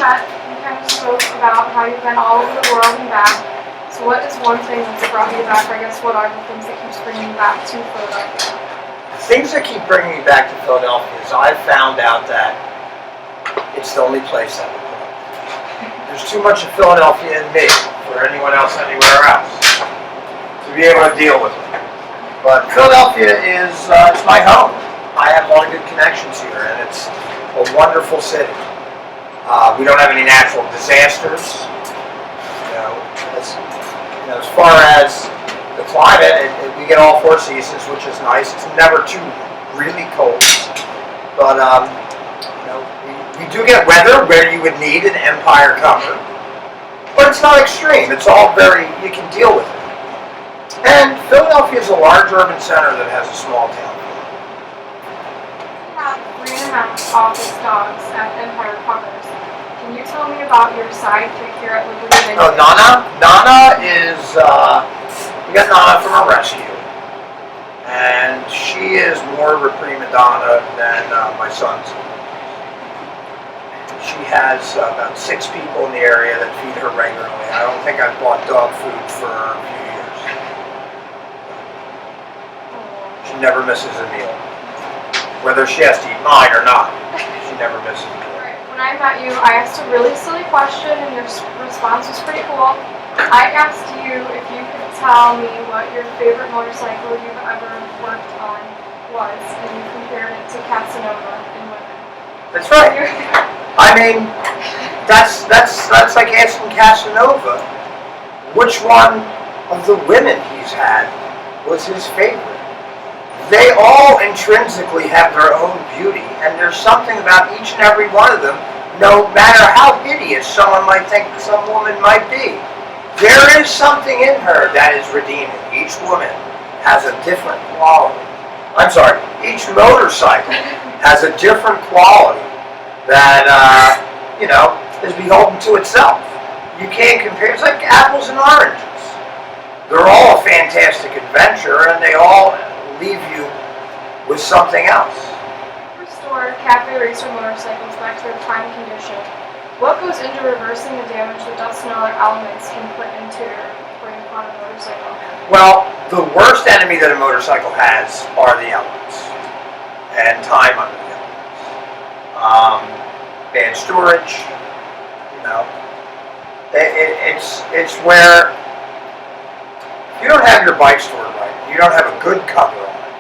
met, you kind of spoke about how you've been all over the world and back. So what is one thing that's brought you back, or I guess what are the things that keeps bringing you back to Philadelphia? The things that keep bringing me back to Philadelphia is I've found out that it's the only place that will grow. There's too much of Philadelphia in me for anyone else anywhere else to be able to deal with it. But Philadelphia is it's my home. I have a lot of good connections here, and it's a wonderful city. We don't have any natural disasters. As far as the climate, we get all 4 seasons, which is nice. It's never too really cold, but we do get weather where you would need an Empire cover, but it's not extreme. It's all you can deal with it. And Philadelphia is a large urban center that has a small town. You have 3.5 office dogs at EmpireCovers. Can you tell me about your sidekick here at Liberty? Oh, Nana? Nana is, we got Nana from a rescue. And she is more of a prima donna than my son's. She has about 6 people in the area that feed her regularly. I don't think I've bought dog food for a few years. She never misses a meal. Whether she has to eat mine or not, she never misses a meal. When I met you, I asked a really silly question, and your response was pretty cool. I asked you if you could tell me what your favorite motorcycle you've ever worked on was, and you compared it to Casanova in women. That's right. I mean, that's like asking Casanova which one of the women he's had was his favorite. They all intrinsically have their own beauty, and there's something about each and every one of them, no matter how hideous someone might think some woman might be. There is something in her that is redeeming. Each woman has a different quality. I'm sorry, each motorcycle has a different quality that, is beholden to itself. You can't compare, it's like apples and oranges. They're all a fantastic adventure, and they all leave you with something else. Restore cafe racer motorcycles back to their prime condition. What goes into reversing the damage that dust and other elements can put into or bring upon a motorcycle? Well, the worst enemy that a motorcycle has are the elements and time under the elements. Bad storage, it's where if you don't have your bike stored right, you don't have a good cover on it,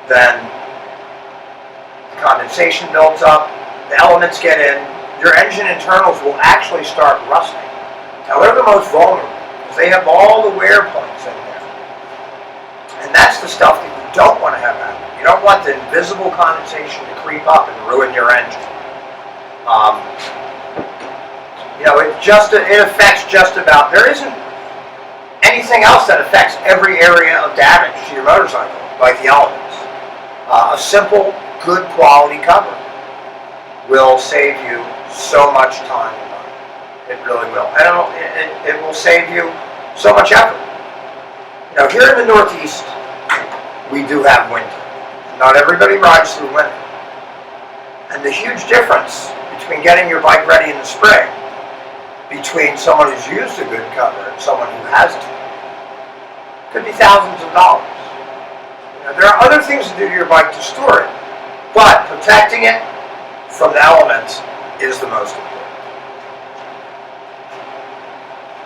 then condensation builds up, the elements get in, your engine internals will actually start rusting. Now they're the most vulnerable because they have all the wear points in there. And that's the stuff that you don't want to have happen. You don't want the invisible condensation to creep up and ruin your engine. It affects just about, there isn't anything else that affects every area of damage to your motorcycle, like the elements. A simple, good quality cover will save you so much time and money. It really will. And it will save you so much effort. Here in the Northeast, we do have winter. Not everybody rides through winter. And the huge difference between getting your bike ready in the spring, between someone who's used a good cover and someone who hasn't, could be thousands of dollars. There are other things to do to your bike to store it, but protecting it from the elements is the most important.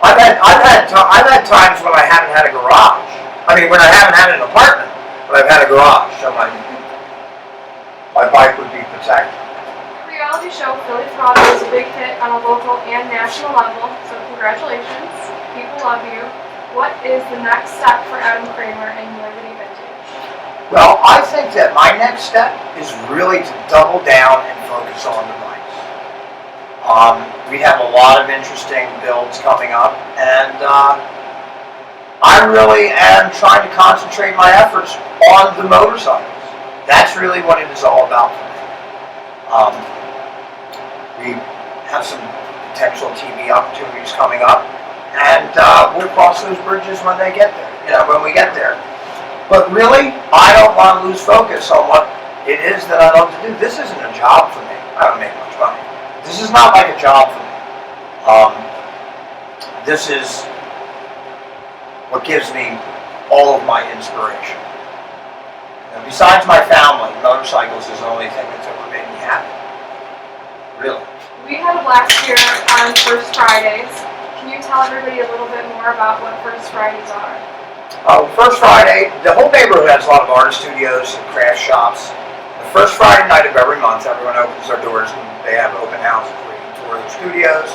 I've had times when I haven't had a garage. When I haven't had an apartment, but I've had a garage, so my bike would be protected. The reality show Philly Throttle is a big hit on a local and national level, so congratulations. People love you. What is the next step for Adam Cramer and Liberty Vintage? Well, I think that my next step is really to double down and focus on the bikes. We have a lot of interesting builds coming up, and I really am trying to concentrate my efforts on the motorcycles. That's really what it is all about for me. We have some potential TV opportunities coming up, and we'll cross those bridges when they get there, when we get there. But really, I don't want to lose focus on what it is that I love to do. This isn't a job for me. I don't make much money. This is not like a job for me. This is what gives me all of my inspiration. And besides my family, motorcycles is the only thing that's ever made me happy. Really. We had a blast here on First Fridays. Can you tell everybody a little bit more about what First Fridays are? First Friday, the whole neighborhood has a lot of artist studios and craft shops. The first Friday night of every month, everyone opens their doors and they have open houses where you can tour their studios,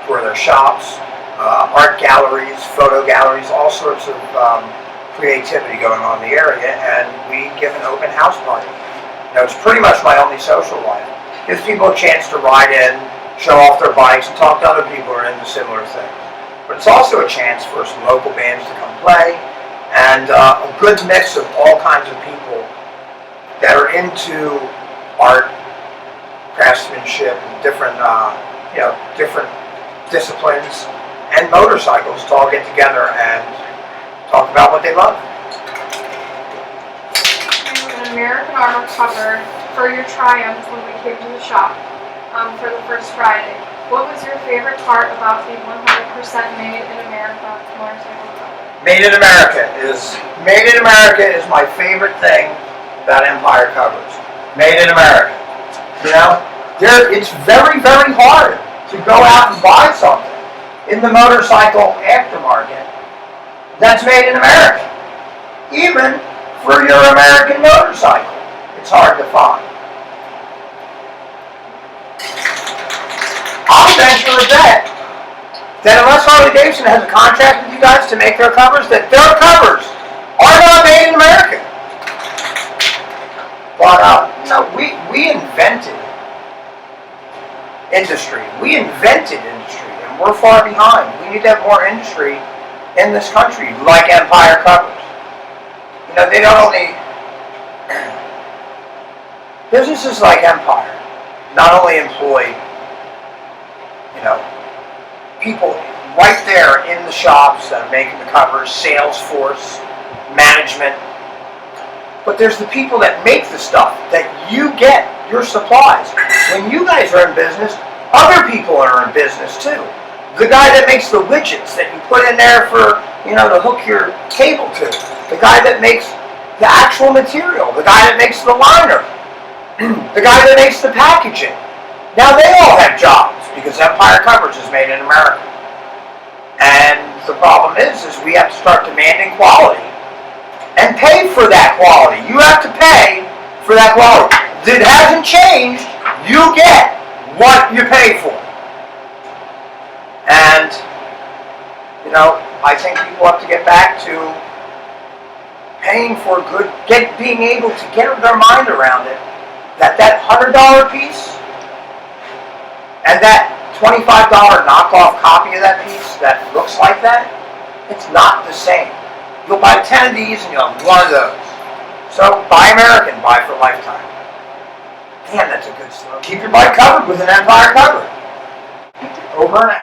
tour their shops, art galleries, photo galleries, all sorts of creativity going on in the area, and we give an open house party. You know, it's pretty much my only social life. Gives people a chance to ride in, show off their bikes, and talk to other people who are into similar things. But it's also a chance for some local bands to come play, and a good mix of all kinds of people that are into art, craftsmanship, and different disciplines, and motorcycles to all get together and talk about what they love. You have an American armor cover for your Triumph when we came to the shop for the First Friday. What was your favorite part about the 100% Made in America motorcycle cover? Made in America is my favorite thing about EmpireCovers. Made in America. You know, it's very, very hard to go out and buy something in the motorcycle aftermarket that's made in America. Even for your American motorcycle, it's hard to find. I'll venture a bet that unless Harley-Davidson has a contract with you guys to make their covers, that their covers are not made in America. But no, we invented industry. We invented industry, and we're far behind. We need to have more industry in this country, like EmpireCovers. You know, they don't only businesses like Empire not only employ, you know, people right there in the shops that are making the covers, sales force, management, but there's the people that make the stuff that you get your supplies. When you guys are in business, other people are in business too. The guy that makes the widgets that you put in there for, you know, to hook your cable to. The guy that makes the actual material. The guy that makes the liner. The guy that makes the packaging. Now they all have jobs because EmpireCovers is made in America. And the problem is we have to start demanding quality and pay for that quality. You have to pay for that quality. It hasn't changed. You get what you pay for. And, you know, I think people have to get back to paying for good, being able to get their mind around it, that $100 piece and that $25 knockoff copy of that piece that looks like that, it's not the same. You'll buy 10 of these and you'll have one of those. So buy American, buy for lifetime. Damn, that's a good slogan. Keep your bike covered with an Empire cover. Over and out.